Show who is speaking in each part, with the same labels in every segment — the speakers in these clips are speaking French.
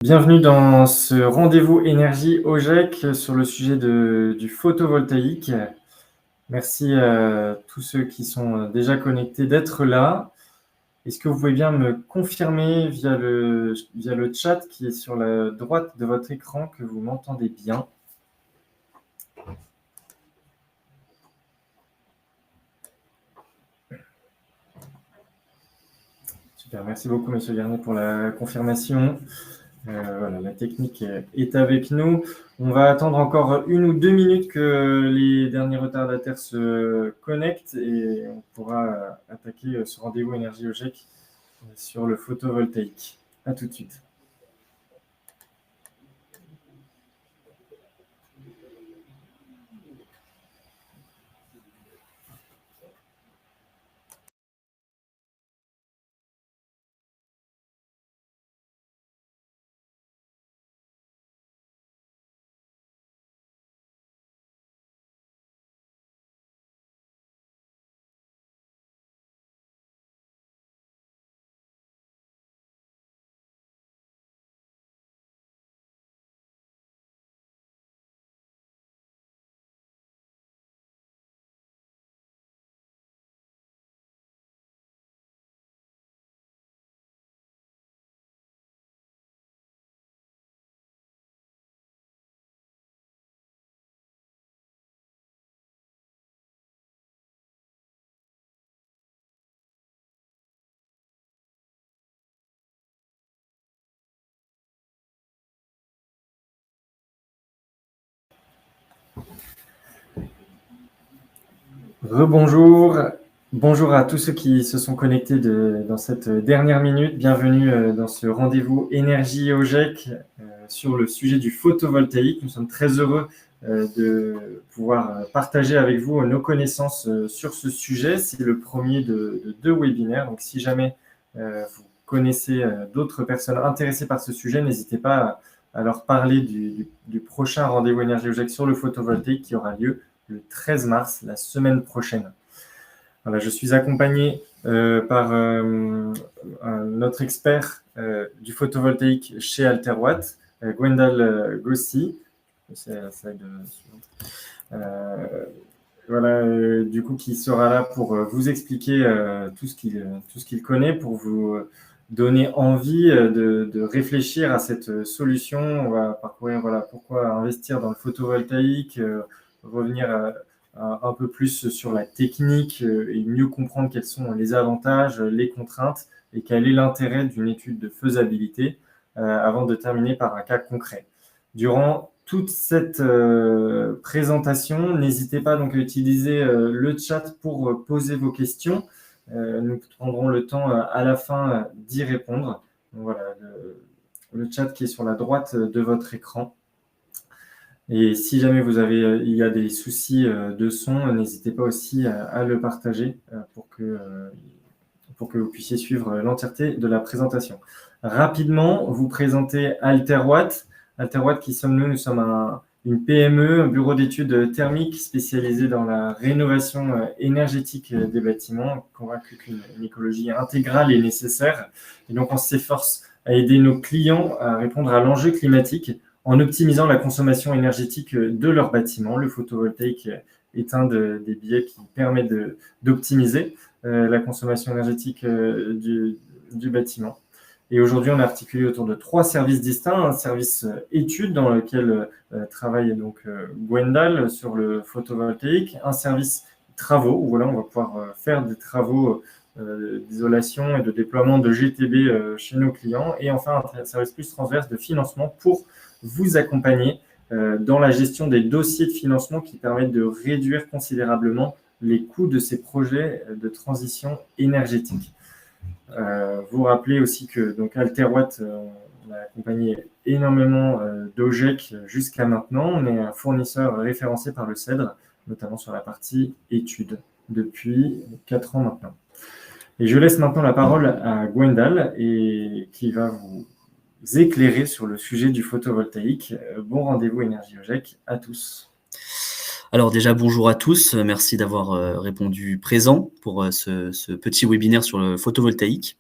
Speaker 1: Bienvenue dans ce rendez-vous énergie OGEC sur le sujet du photovoltaïque. Merci à tous ceux qui sont déjà connectés d'être là. Est-ce que vous pouvez bien me confirmer via le chat qui est sur la droite de votre écran que vous m'entendez bien? Super, merci beaucoup Monsieur Garnier pour la confirmation. Voilà, la technique est avec nous. On va attendre encore 1 ou 2 minutes que les derniers retardataires se connectent et on pourra attaquer ce rendez-vous énergie OGEC sur le photovoltaïque. À tout de suite. Rebonjour, bonjour à tous ceux qui se sont connectés dans cette dernière minute. Bienvenue dans ce rendez-vous énergie OGEC sur le sujet du photovoltaïque. Nous sommes très heureux de pouvoir partager avec vous nos connaissances sur ce sujet. C'est le premier de 2 webinaires. Donc, si jamais vous connaissez d'autres personnes intéressées par ce sujet, n'hésitez pas à leur parler du prochain rendez-vous énergie OGEC sur le photovoltaïque qui aura lieu le 13 mars, la semaine prochaine. Voilà, je suis accompagné par notre expert du photovoltaïque chez Alterwatt, Gwendal Gossi. C'est la slide suivante. Voilà, du coup, qui sera là pour vous expliquer tout ce qu'il connaît, pour vous donner envie de réfléchir à cette solution. On va parcourir pourquoi investir dans le photovoltaïque, revenir un peu plus sur la technique et mieux comprendre quels sont les avantages, les contraintes et quel est l'intérêt d'une étude de faisabilité avant de terminer par un cas concret. Durant toute cette présentation, n'hésitez pas donc à utiliser le chat pour poser vos questions. Nous prendrons le temps à la fin d'y répondre. Donc voilà, le chat qui est sur la droite de votre écran. Et si jamais il y a des soucis de son, n'hésitez pas aussi à le partager pour que vous puissiez suivre l'entièreté de la présentation. Rapidement, vous présentez Alterwatt. Alterwatt, qui sommes-nous? Nous sommes une PME, un bureau d'études thermiques spécialisé dans la rénovation énergétique des bâtiments, convaincu qu'une écologie intégrale est nécessaire. Et donc, on s'efforce à aider nos clients à répondre à l'enjeu climatique en optimisant la consommation énergétique de leurs bâtiments. Le photovoltaïque est un des biais qui permet d'optimiser la consommation énergétique du bâtiment. Et aujourd'hui, on est articulé autour de 3 services distincts. Un service études dans lequel travaille donc Gwendal sur le photovoltaïque. Un service travaux où on va pouvoir faire des travaux d'isolation et de déploiement de GTB chez nos clients. Et enfin, un service plus transverse de financement pour vous accompagner dans la gestion des dossiers de financement qui permettent de réduire considérablement les coûts de ces projets de transition énergétique. Vous rappelez aussi que donc Alterwatt, on a accompagné énormément d'OGEC jusqu'à maintenant. On est un fournisseur référencé par le CEDRE, notamment sur la partie études, depuis 4 ans maintenant. Et je laisse maintenant la parole à Gwendal qui va vous éclairer sur le sujet du photovoltaïque. Bon rendez-vous énergie OGEC à tous.
Speaker 2: Alors déjà, bonjour à tous. Merci d'avoir répondu présent pour ce petit webinaire sur le photovoltaïque.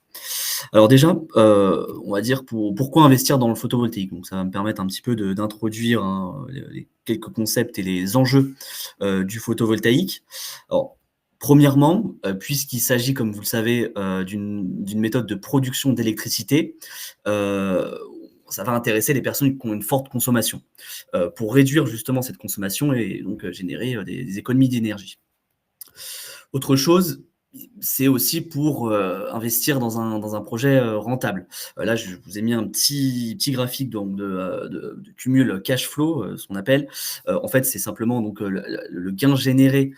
Speaker 2: Alors déjà, on va dire pourquoi investir dans le photovoltaïque? Donc ça va me permettre un petit peu d'introduire, hein, les quelques concepts et les enjeux, du photovoltaïque. Alors, premièrement, puisqu'il s'agit, comme vous le savez, d'une méthode de production d'électricité, heu, ça va intéresser les personnes qui ont une forte consommation, pour réduire justement cette consommation et donc générer, des économies d'énergie. Autre chose, c'est aussi pour, investir dans un projet, rentable. Là, je vous ai mis un petit graphique donc de cumul cash flow, ce qu'on appelle. En fait, c'est simplement donc, le gain généré,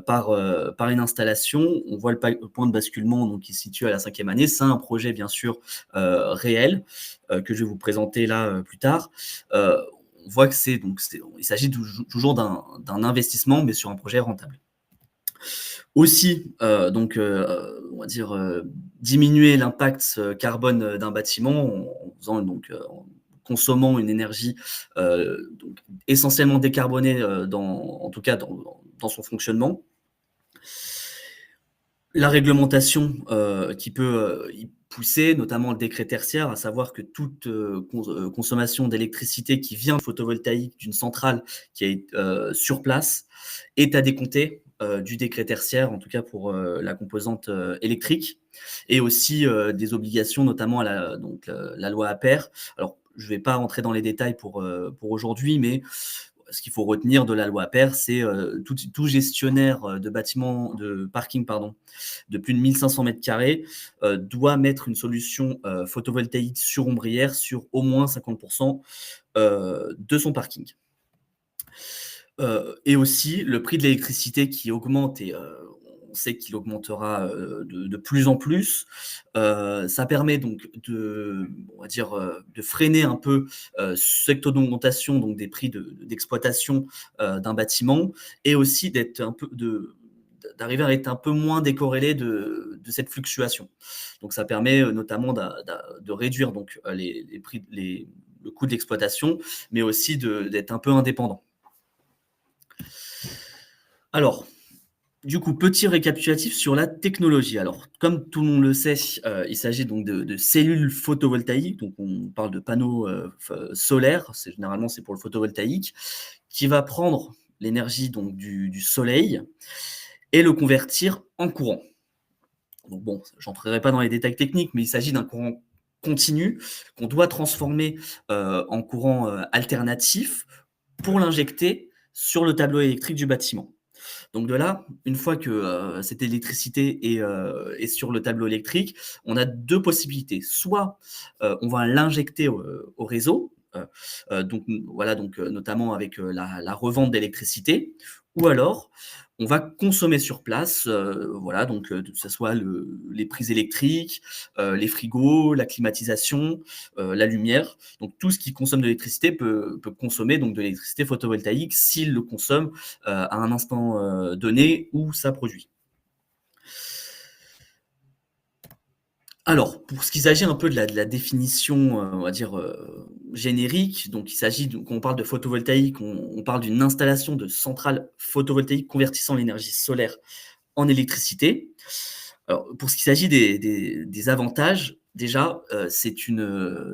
Speaker 2: par une installation. On voit le point de basculement donc qui se situe à la 5e année. C'est un projet bien sûr, réel, que je vais vous présenter là, plus tard. Heu, on voit que il s'agit toujours d'un investissement, mais sur un projet rentable. Aussi, donc, on va dire, diminuer l'impact, carbone, d'un bâtiment en faisant donc, en consommant une énergie, donc essentiellement décarbonée, en tout cas dans son fonctionnement. La réglementation, qui peut, y pousser, notamment le décret tertiaire, à savoir que toute, consommation d'électricité qui vient de photovoltaïque d'une centrale qui est, sur place est à décompter, du décret tertiaire, en tout cas pour, la composante, électrique et aussi, des obligations notamment à la loi APER. Alors, je ne vais pas rentrer dans les détails pour aujourd'hui, mais ce qu'il faut retenir de la loi APER, c'est, tout gestionnaire, de bâtiments de parking pardon, de plus de 1 500 m², doit mettre une solution, photovoltaïque sur ombrière sur au moins 50 de son parking. Et aussi le prix de l'électricité qui augmente et on sait qu'il augmentera, de plus en plus. Ça permet donc on va dire, de freiner un peu, cette augmentation donc des prix d'exploitation, d'un bâtiment et aussi d'arriver à être un peu moins décorrélé de cette fluctuation. Donc ça permet, notamment de réduire donc, les prix le coût d'exploitation, mais aussi d'être un peu indépendant. Alors, du coup, petit récapitulatif sur la technologie. Alors, comme tout le monde le sait, il s'agit donc de cellules photovoltaïques, donc on parle de panneaux, solaires, c'est pour le photovoltaïque, qui va prendre l'énergie donc du soleil et le convertir en courant. Donc bon, j'entrerai pas dans les détails techniques, mais il s'agit d'un courant continu qu'on doit transformer, en courant, alternatif pour l'injecter sur le tableau électrique du bâtiment. Donc de là, une fois que, cette électricité est sur le tableau électrique, on a 2 possibilités. Soit, on va l'injecter au réseau, donc voilà, donc notamment avec, la revente d'électricité ou alors on va consommer sur place, voilà, donc que ça soit les prises électriques, les frigos, la climatisation, la lumière. Donc tout ce qui consomme de l'électricité peut consommer donc de l'électricité photovoltaïque s'il le consomme, à un instant, donné où ça produit. Alors, pour ce qui s'agit un peu de la définition, on va dire, générique, donc il s'agit de quand on parle de photovoltaïque, on parle d'une installation de centrale photovoltaïque convertissant l'énergie solaire en électricité. Alors, pour ce qui s'agit des avantages, déjà,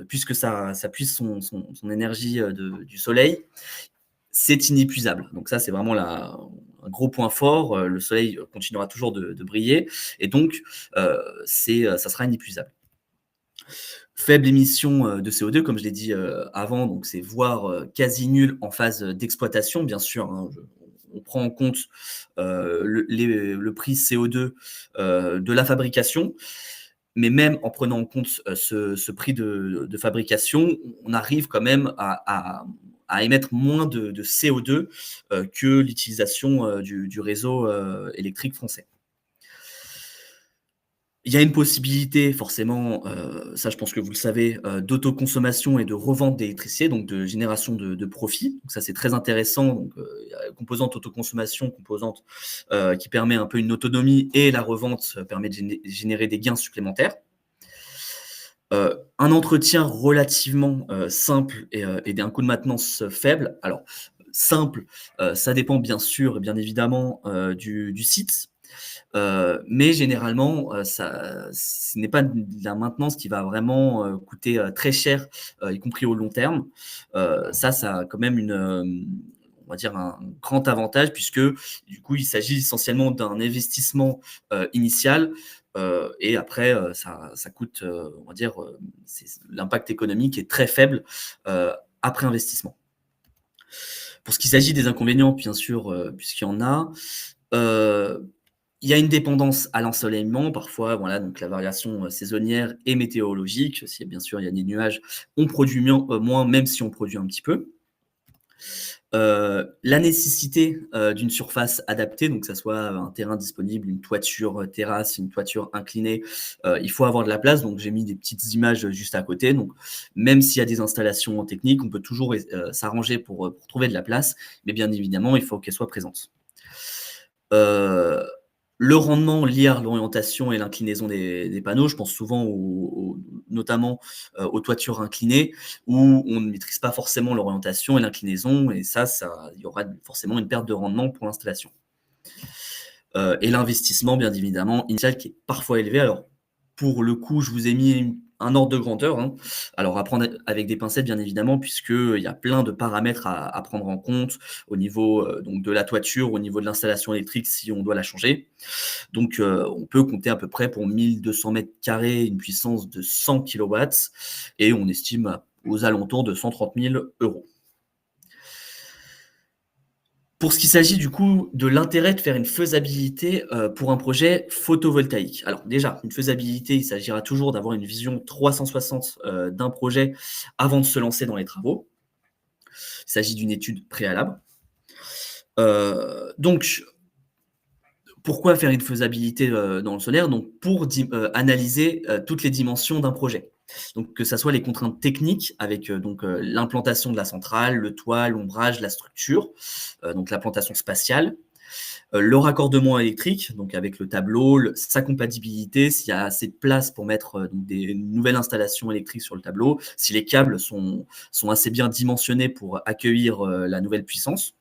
Speaker 2: puisque ça puise son énergie, du soleil, c'est inépuisable. Donc ça, c'est vraiment un gros point fort. Le soleil continuera toujours de briller et donc ça sera inépuisable. Faible émission, de CO2 comme je l'ai dit, avant, donc c'est voire, quasi nul en phase, d'exploitation bien sûr, hein, on prend en compte, le prix CO2, de la fabrication, mais même en prenant en compte, ce prix de fabrication, on arrive quand même à émettre moins de CO2, que l'utilisation, du réseau, électrique français. Il y a une possibilité forcément, ça je pense que vous le savez, d'autoconsommation et de revente d'électricité, donc de génération de profit. Donc ça, c'est très intéressant. Donc, il y a composante autoconsommation, composante, qui permet un peu une autonomie et la revente, permet de générer des gains supplémentaires. Un entretien relativement, simple et d'un coût de maintenance, faible. Alors simple, ça dépend bien sûr et bien évidemment, du site. Mais généralement, ce n'est pas de la maintenance qui va vraiment coûter très cher, y compris au long terme. Ça a quand même on va dire un grand avantage puisque du coup, il s'agit essentiellement d'un investissement initial et après, ça coûte, on va dire, l'impact économique est très faible après investissement. Pour ce qui s'agit des inconvénients, bien sûr, puisqu'il y en a, heu, il y a une dépendance à l'ensoleillement, parfois, voilà, donc la variation saisonnière et météorologique. Si bien sûr il y a des nuages, on produit moins, même si on produit un petit peu. La nécessité d'une surface adaptée, donc que ça soit un terrain disponible, une toiture terrasse, une toiture inclinée, il faut avoir de la place. Donc j'ai mis des petites images juste à côté. Donc même s'il y a des installations techniques, on peut toujours s'arranger pour trouver de la place, mais bien évidemment, il faut qu'elle soit présente. Heu, le rendement lié à l'orientation et l'inclinaison des panneaux, je pense souvent notamment, aux toitures inclinées où on ne maîtrise pas forcément l'orientation et l'inclinaison et il y aura forcément une perte de rendement pour l'installation. Et l'investissement bien évidemment initial qui est parfois élevé. Alors pour le coup, je vous ai mis un ordre de grandeur, hein. Alors à prendre avec des pincettes bien évidemment puisqu'il y a plein de paramètres à prendre en compte au niveau, donc de la toiture, au niveau de l'installation électrique si on doit la changer. Donc on peut compter à peu près pour 1 200 m² une puissance de 100 kilowatts et on estime aux alentours de 130 000 €. Pour ce qui s'agit du coup de l'intérêt de faire une faisabilité, pour un projet photovoltaïque. Alors déjà, une faisabilité, il s'agira toujours d'avoir une vision 360, d'un projet avant de se lancer dans les travaux. Il s'agit d'une étude préalable. Donc pourquoi faire une faisabilité, dans le solaire? Donc pour analyser, toutes les dimensions d'un projet. Donc que ça soit les contraintes techniques avec, l'implantation de la centrale, le toit, l'ombrage, la structure, donc la plantation spatiale, le raccordement électrique, donc avec le tableau, sa compatibilité, s'il y a assez de place pour mettre, donc des nouvelles installations électriques sur le tableau, si les câbles sont assez bien dimensionnés pour accueillir, la nouvelle puissance.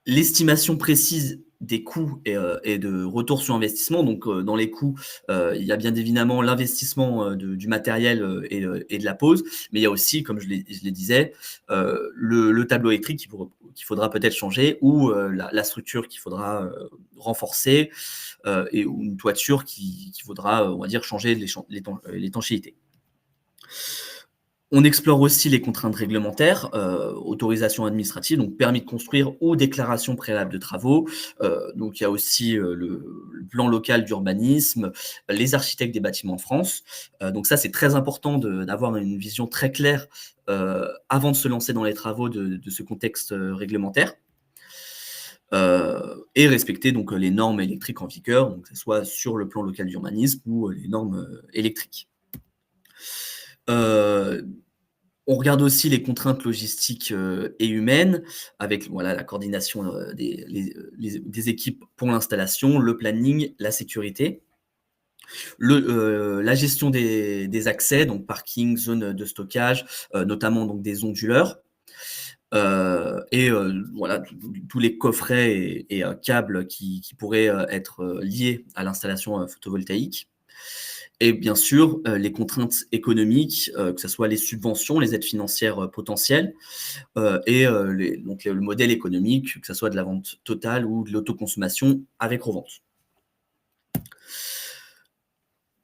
Speaker 2: L'estimation précise des coûts et de retour sur investissement. Donc, dans les coûts, il y a bien évidemment l'investissement, du matériel, et de la pose, mais il y a aussi, comme je le disais, le tableau électrique qu'il faudra peut-être changer ou, la structure qu'il faudra, renforcer, ou une toiture qu'il faudra, on va dire changer l'étanchéité. On explore aussi les contraintes réglementaires, autorisations administratives, donc permis de construire ou déclaration préalable de travaux. Donc il y a aussi, le plan local d'urbanisme, les architectes des bâtiments de France. Donc ça, c'est très important d'avoir une vision très claire, avant de se lancer dans les travaux de ce contexte, réglementaire. Et respecter donc les normes électriques en vigueur, donc que ce soit sur le plan local d'urbanisme ou les normes, électriques. Heu, on regarde aussi les contraintes logistiques, et humaines avec voilà la coordination, des équipes pour l'installation, le planning, la sécurité. La gestion des accès, donc parking, zone de stockage, notamment donc des onduleurs, et voilà tous les coffrets et câbles qui pourraient, être, liés à l'installation, photovoltaïque. Et bien sûr, les contraintes économiques, que ça soit les subventions, les aides financières, potentielles, et le modèle économique, que ça soit de la vente totale ou de l'autoconsommation avec revente.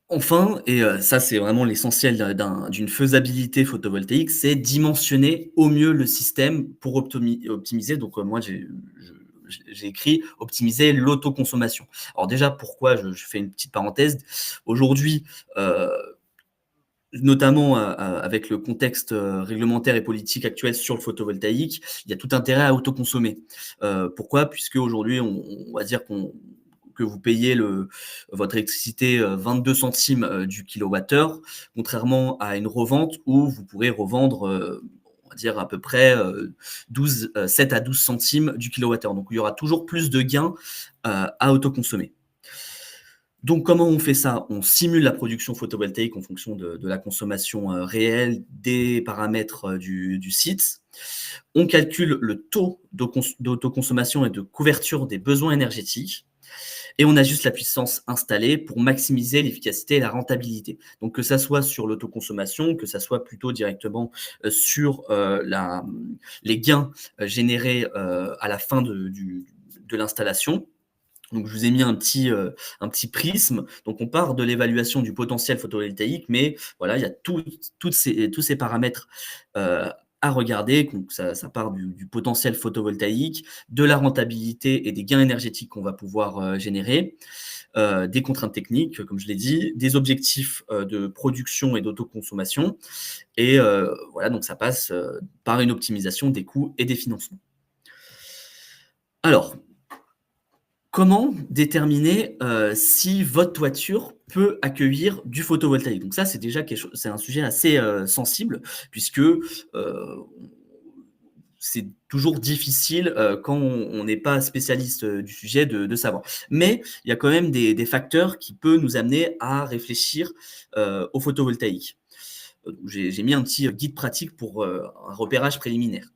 Speaker 2: Enfin et ça c'est vraiment l'essentiel d'une faisabilité photovoltaïque, c'est dimensionner au mieux le système pour optimiser donc moi j'ai écrit optimiser l'autoconsommation. Alors déjà pourquoi je fais une petite parenthèse. Aujourd'hui, notamment, avec le contexte, réglementaire et politique actuel sur le photovoltaïque, il y a tout intérêt à autoconsommer. Pourquoi? Puisqu'aujourd'hui, on va dire que vous payez votre électricité, 22 centimes, du kilowattheure, contrairement à une revente où vous pourrez revendre, on va dire à peu près, 7 à 12 centimes du kilowattheure. Donc il y aura toujours plus de gains, à autoconsommer. Donc comment on fait ça? On simule la production photovoltaïque en fonction de la consommation, réelle des paramètres, du site. On calcule le taux d'autoconsommation et de couverture des besoins énergétiques et on ajuste la puissance installée pour maximiser l'efficacité et la rentabilité. Donc, que ça soit sur l'autoconsommation, que ça soit plutôt directement sur les gains générés à la fin de l'installation. Donc, je vous ai mis un petit prisme. Donc, on part de l'évaluation du potentiel photovoltaïque, mais voilà, il y a tous ces paramètres à regarder. Donc, ça part du potentiel photovoltaïque, de la rentabilité et des gains énergétiques qu'on va pouvoir générer, des contraintes techniques, comme je l'ai dit, des objectifs de production et d'autoconsommation. Et voilà, donc ça passe par une optimisation des coûts et des financements. Alors, comment déterminer si votre toiture peut accueillir du photovoltaïque? Donc ça, c'est déjà c'est un sujet assez sensible, puisque c'est toujours difficile quand on n'est pas spécialiste du sujet de savoir. Mais il y a quand même des facteurs qui peuvent nous amener à réfléchir au photovoltaïque. J'ai mis un petit guide pratique pour un repérage préliminaire.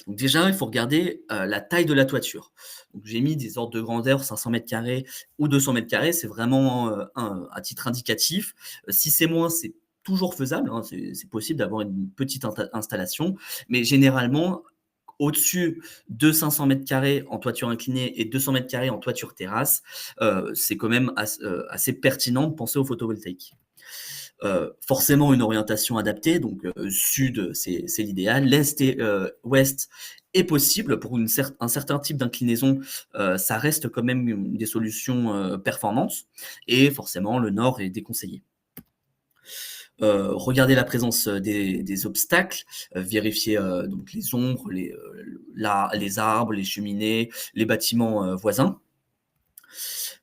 Speaker 2: Donc déjà, il faut regarder la taille de la toiture. Donc j'ai mis des ordres de grandeur 500 mètres carrés ou 200 mètres carrés, c'est vraiment à titre indicatif. Si c'est moins, c'est toujours faisable, hein, c'est possible d'avoir une petite installation, mais généralement, au-dessus de 500 mètres carrés en toiture inclinée et 200 mètres carrés en toiture terrasse, c'est quand même assez pertinent de penser au photovoltaïque. Forcément une orientation adaptée, donc sud c'est l'idéal, l'est et ouest est possible pour un certain type d'inclinaison, ça reste quand même des solutions performantes, et forcément le nord est déconseillé. Regardez la présence des obstacles, vérifiez donc les ombres, les arbres, les cheminées, les bâtiments voisins.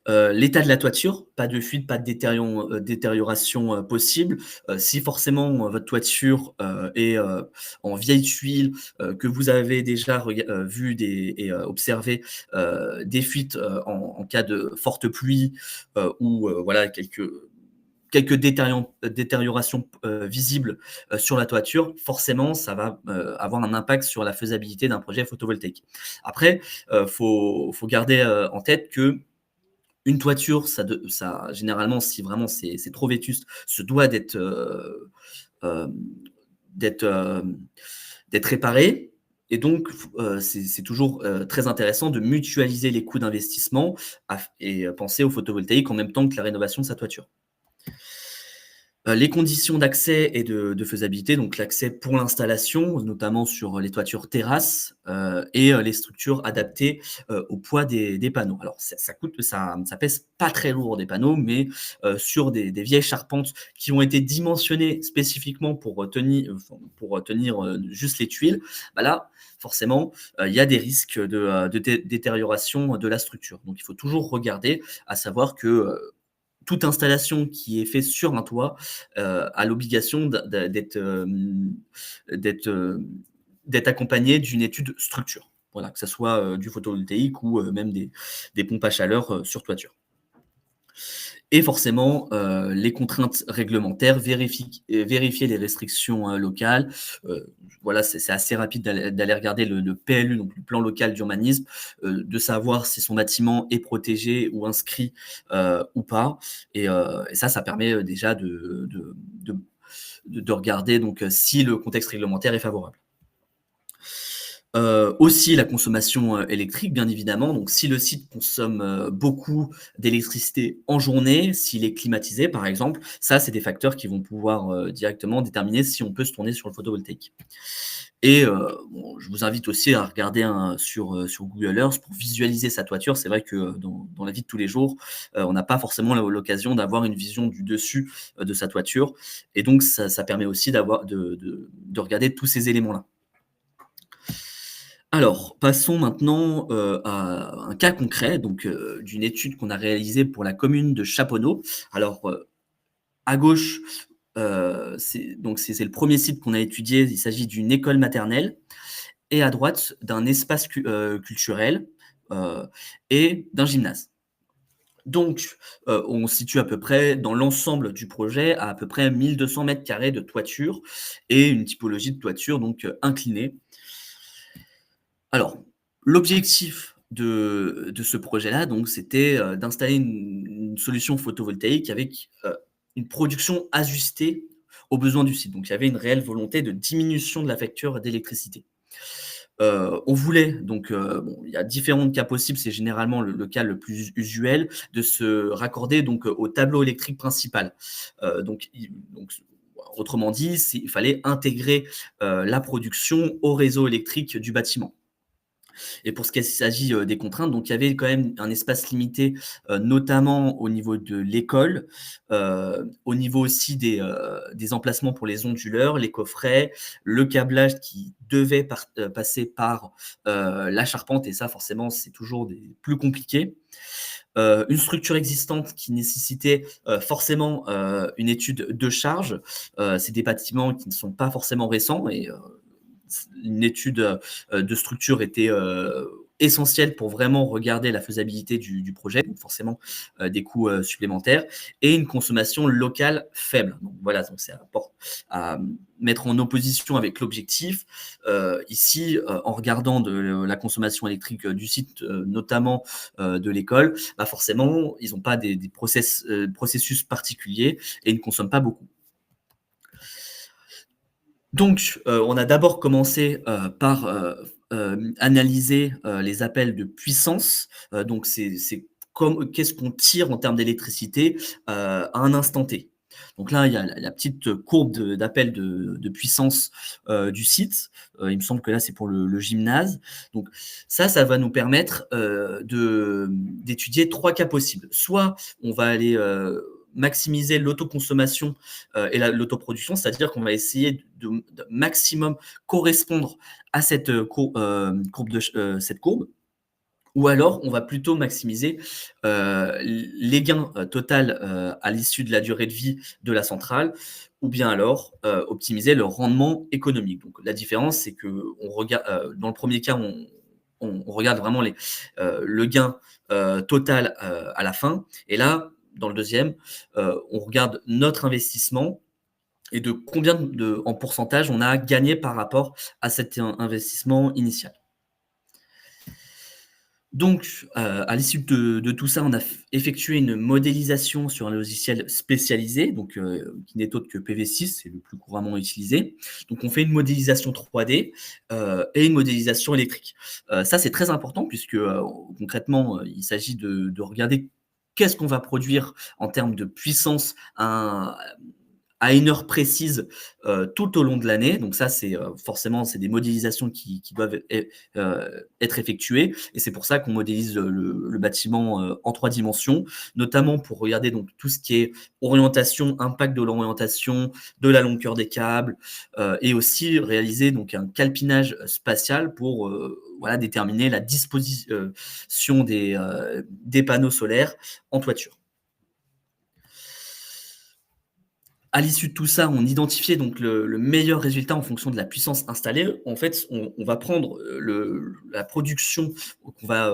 Speaker 2: L'état de la toiture, pas de fuite, pas de détérioration possible. Si forcément votre toiture est en vieille tuile, que vous avez déjà vu et observé des fuites en cas de forte pluie ou voilà quelques détériorations visibles sur la toiture, forcément, ça va avoir un impact sur la faisabilité d'un projet photovoltaïque. Après, faut garder en tête que une toiture, ça généralement, si vraiment c'est trop vétuste, se doit d'être réparé. Et donc, c'est toujours très intéressant de mutualiser les coûts d'investissement et penser au photovoltaïque en même temps que la rénovation de sa toiture. Les conditions d'accès et de faisabilité, donc l'accès pour l'installation, notamment sur les toitures terrasses et les structures adaptées au poids des panneaux. Alors ça pèse pas très lourd des panneaux, mais sur des vieilles charpentes qui ont été dimensionnées spécifiquement pour tenir juste les tuiles, bah là forcément il y a des risques de détérioration de la structure. Donc il faut toujours regarder, à savoir que toute installation qui est faite sur un toit a l'obligation d'être accompagnée d'une étude structure. Voilà, que ce soit du photovoltaïque ou même des pompes à chaleur sur toiture. Et forcément, les contraintes réglementaires, vérifier les restrictions locales. Voilà, c'est assez rapide d'aller regarder le PLU, donc le plan local d'urbanisme, de savoir si son bâtiment est protégé ou inscrit ou pas. Et ça permet déjà de regarder donc, si le contexte réglementaire est favorable. Aussi la consommation électrique, bien évidemment. Donc, si le site consomme beaucoup d'électricité en journée, s'il est climatisé, par exemple, ça, c'est des facteurs qui vont pouvoir directement déterminer si on peut se tourner sur le photovoltaïque. Et je vous invite aussi à regarder sur Google Earth pour visualiser sa toiture. C'est vrai que dans la vie de tous les jours, on n'a pas forcément l'occasion d'avoir une vision du dessus de sa toiture. Et donc, ça permet aussi de regarder tous ces éléments-là. Alors, passons maintenant à un cas concret, donc d'une étude qu'on a réalisée pour la commune de Chaponneau. Alors, à gauche, c'est le premier site qu'on a étudié. Il s'agit d'une école maternelle, et à droite d'un espace culturel et d'un gymnase. Donc, on se situe à peu près dans l'ensemble du projet à peu près 1200 mètres carrés de toiture et une typologie de toiture donc inclinée. Alors, l'objectif de ce projet-là, donc, c'était d'installer une solution photovoltaïque avec une production ajustée aux besoins du site. Donc, il y avait une réelle volonté de diminution de la facture d'électricité. On voulait donc, bon, il y a différents cas possibles, c'est généralement le cas le plus usuel, de se raccorder donc au tableau électrique principal. Donc autrement dit, il fallait intégrer la production au réseau électrique du bâtiment. Et pour ce qui s'agit des contraintes, donc il y avait quand même un espace limité, notamment au niveau de l'école, au niveau aussi des emplacements pour les onduleurs, les coffrets, le câblage qui devait passer par la charpente, et ça forcément c'est toujours plus compliqué. Une structure existante qui nécessitait forcément une étude de charge. C'est des bâtiments qui ne sont pas forcément récents, et une étude de structure était essentielle pour vraiment regarder la faisabilité du projet, donc forcément des coûts supplémentaires, et une consommation locale faible. Donc voilà, donc c'est à mettre en opposition avec l'objectif. Ici, en regardant la consommation électrique du site, notamment de l'école, bah forcément, ils n'ont pas des processus particuliers et ils ne consomment pas beaucoup. Donc, on a d'abord commencé par analyser les appels de puissance. Donc, qu'est-ce qu'on tire en termes d'électricité à un instant T. Donc là, il y a la petite courbe d'appel de puissance du site. Il me semble que là, c'est pour le gymnase. Donc ça va nous permettre d'étudier 3 cas possibles. Soit on va aller maximiser l'autoconsommation et l'autoproduction, c'est-à-dire qu'on va essayer de maximum correspondre à cette courbe. Ou alors, on va plutôt maximiser les gains total à l'issue de la durée de vie de la centrale, ou bien alors optimiser le rendement économique. Donc, la différence, c'est que dans le premier cas, on regarde vraiment le gain total à la fin. Et là, dans le deuxième, on regarde notre investissement et de combien en pourcentage on a gagné par rapport à cet investissement initial. Donc, à l'issue de tout ça, on a effectué une modélisation sur un logiciel spécialisé, donc qui n'est autre que PV6, c'est le plus couramment utilisé. Donc, on fait une modélisation 3D et une modélisation électrique. Ça, c'est très important puisque concrètement, il s'agit de regarder qu'est-ce qu'on va produire en termes de puissance à une heure précise tout au long de l'année. Donc ça, c'est forcément, c'est des modélisations qui doivent être effectuées. Et c'est pour ça qu'on modélise le bâtiment en 3 dimensions, notamment pour regarder donc tout ce qui est orientation, impact de l'orientation, de la longueur des câbles, et aussi réaliser donc un calpinage spatial pour voilà, déterminer la disposition des panneaux solaires en toiture. À l'issue de tout ça, on identifiait donc le meilleur résultat en fonction de la puissance installée. En fait, on va prendre la production qu'on va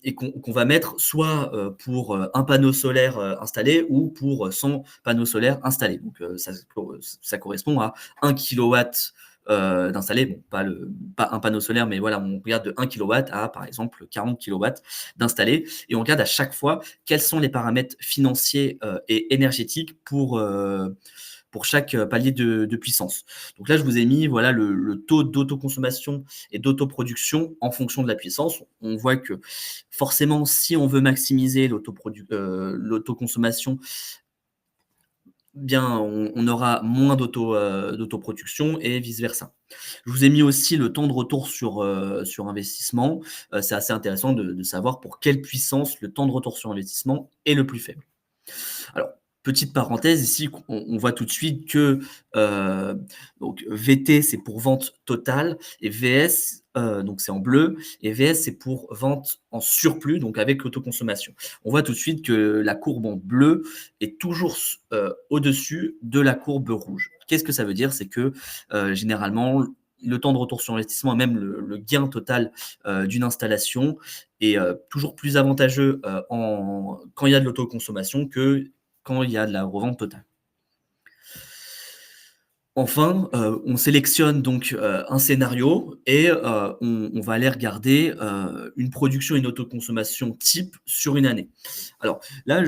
Speaker 2: et qu'on va mettre soit pour un panneau solaire installé ou pour 100 panneaux solaires installés. Donc ça correspond à 1 kilowatt d'installer, bon, pas un panneau solaire, mais voilà, on regarde de 1 kW à, par exemple, 40 kW d'installer, et on regarde à chaque fois quels sont les paramètres financiers et énergétiques pour chaque palier de puissance. Donc là, je vous ai mis voilà, le taux d'autoconsommation et d'autoproduction en fonction de la puissance. On voit que forcément, si on veut maximiser l'autoconsommation, bien, on aura moins d'autoproduction et vice-versa. Je vous ai mis aussi le temps de retour sur investissement. C'est assez intéressant de savoir pour quelle puissance le temps de retour sur investissement est le plus faible. Alors, petite parenthèse ici, on voit tout de suite que donc VT, c'est pour vente totale, et VS, donc c'est en bleu, et VS, c'est pour vente en surplus, donc avec l'autoconsommation. On voit tout de suite que la courbe en bleu est toujours au-dessus de la courbe rouge. Qu'est-ce que ça veut dire? C'est que généralement, le temps de retour sur investissement et même le gain total d'une installation est toujours plus avantageux quand il y a de l'autoconsommation que quand il y a de la revente totale. Enfin, on sélectionne donc un scénario et on va aller regarder une production et une autoconsommation type sur une année. Alors là,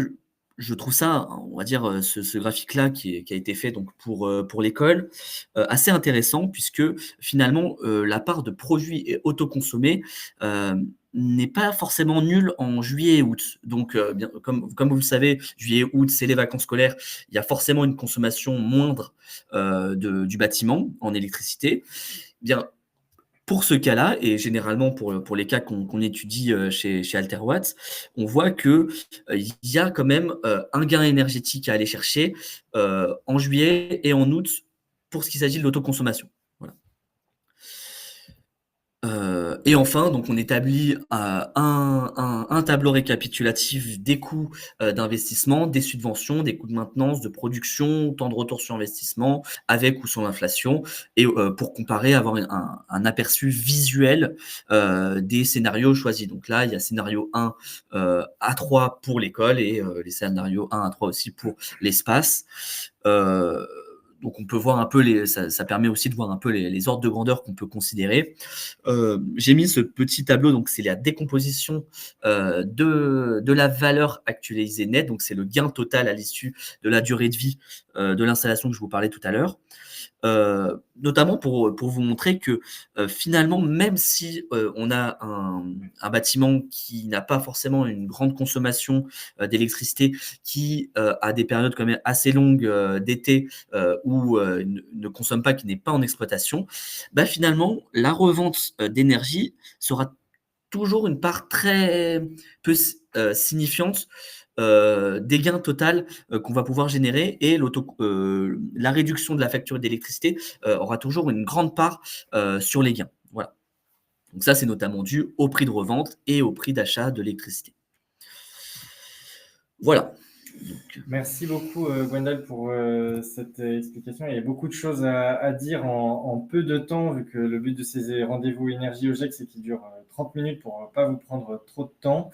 Speaker 2: je trouve ça, on va dire, ce graphique-là qui a été fait donc pour l'école, assez intéressant puisque finalement, la part de produits et autoconsommés, n'est pas forcément nulle en juillet et août. Donc, bien comme vous le savez, juillet, août, c'est les vacances scolaires. Il y a forcément une consommation moindre du bâtiment en électricité. Bien, pour ce cas-là, et généralement pour les cas qu'on étudie chez Alterwatts, on voit que il y a quand même un gain énergétique à aller chercher en juillet et en août pour ce qui s'agit de l'autoconsommation. Voilà. Et enfin, donc on établit un tableau récapitulatif des coûts d'investissement, des subventions, des coûts de maintenance, de production, temps de retour sur investissement, avec ou sans l'inflation, et pour comparer, avoir un aperçu visuel des scénarios choisis. Donc là, il y a scénario 1 à 3 pour l'école et les scénarios 1 à 3 aussi pour l'espace. Donc on peut voir un peu ça permet aussi de voir un peu les ordres de grandeur qu'on peut considérer. J'ai mis ce petit tableau, donc c'est la décomposition de la valeur actualisée nette, donc c'est le gain total à l'issue de la durée de vie de l'installation que je vous parlais tout à l'heure. Notamment pour vous montrer que finalement, même si on a un bâtiment qui n'a pas forcément une grande consommation d'électricité, qui a des périodes quand même assez longues d'été où ne consomme pas, qui n'est pas en exploitation, bah, finalement, la revente d'énergie sera toujours une part très peu signifiante des gains total qu'on va pouvoir générer et la réduction de la facture d'électricité aura toujours une grande part sur les gains. Voilà. Donc ça, c'est notamment dû au prix de revente et au prix d'achat de l'électricité. Voilà.
Speaker 1: Merci beaucoup, Gwendal, pour cette explication. Il y a beaucoup de choses à dire en peu de temps, vu que le but de ces rendez-vous énergie OGEC, c'est qu'ils durent 30 minutes pour ne pas vous prendre trop de temps.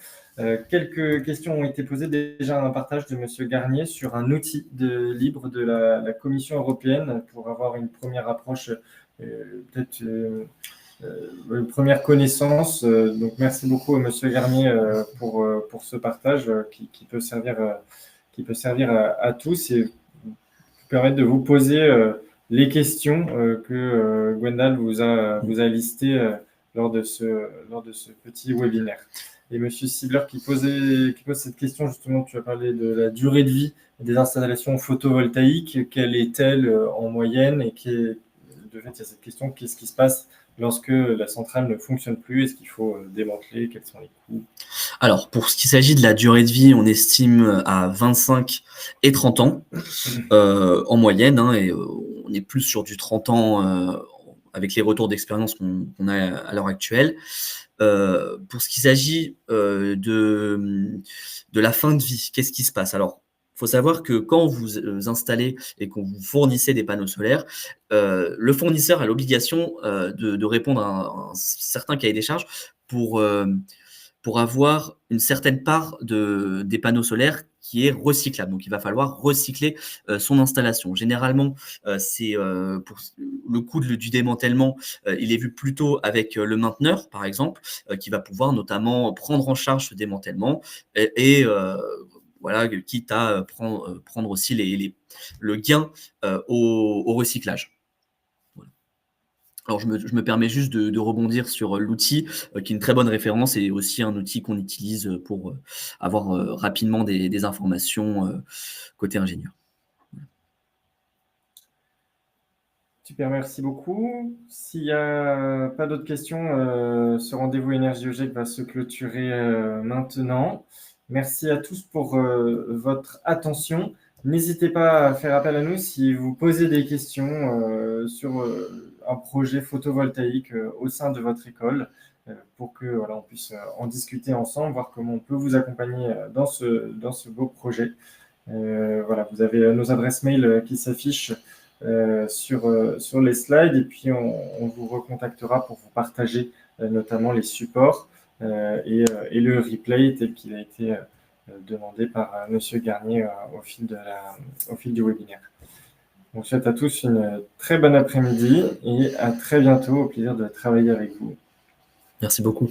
Speaker 1: Quelques questions ont été posées. Déjà, un partage de Monsieur Garnier sur un outil libre de la Commission européenne pour avoir une première approche, peut-être une première connaissance. Donc, merci beaucoup à Monsieur Garnier pour ce partage qui peut servir à tous et permettre de vous poser les questions que Gwendal vous a listées lors de ce petit webinaire. Et Monsieur Sibler qui pose cette question, justement, tu as parlé de la durée de vie des installations photovoltaïques. Quelle est-elle en moyenne? Et de fait, il y a cette question, qu'est-ce qui se passe lorsque la centrale ne fonctionne plus? Est-ce qu'il faut démanteler? Quels sont les coûts?
Speaker 2: Alors, pour ce qui s'agit de la durée de vie, on estime à 25 et 30 ans en moyenne, hein, et on est plus sur du 30 ans avec les retours d'expérience qu'on a à l'heure actuelle. Pour ce qui s'agit de la fin de vie, qu'est-ce qui se passe? Alors, il faut savoir que quand vous installez et qu'on vous fournissez des panneaux solaires, le fournisseur a l'obligation de répondre à un certain cahier des charges pour avoir une certaine part des panneaux solaires qui est recyclable. Donc, il va falloir recycler son installation. Généralement, c'est pour le coût du démantèlement, il est vu plutôt avec le mainteneur, par exemple, qui va pouvoir notamment prendre en charge ce démantèlement et voilà, quitte à prendre aussi le gain au recyclage. Alors, je me permets juste de rebondir sur l'outil, qui est une très bonne référence et aussi un outil qu'on utilise pour avoir rapidement des informations côté ingénieur.
Speaker 1: Super, merci beaucoup. S'il n'y a pas d'autres questions, ce rendez-vous Énergie OGEC va se clôturer maintenant. Merci à tous pour votre attention. N'hésitez pas à faire appel à nous si vous posez des questions sur un projet photovoltaïque au sein de votre école pour que on puisse en discuter ensemble, voir comment on peut vous accompagner dans ce beau projet. Vous avez nos adresses mail qui s'affichent sur les slides et puis on vous recontactera pour vous partager notamment les supports et le replay tel qu'il a été demandé par Monsieur Garnier au fil du webinaire. On vous souhaite à tous une très bonne après-midi et à très bientôt. Au plaisir de travailler avec vous.
Speaker 2: Merci beaucoup.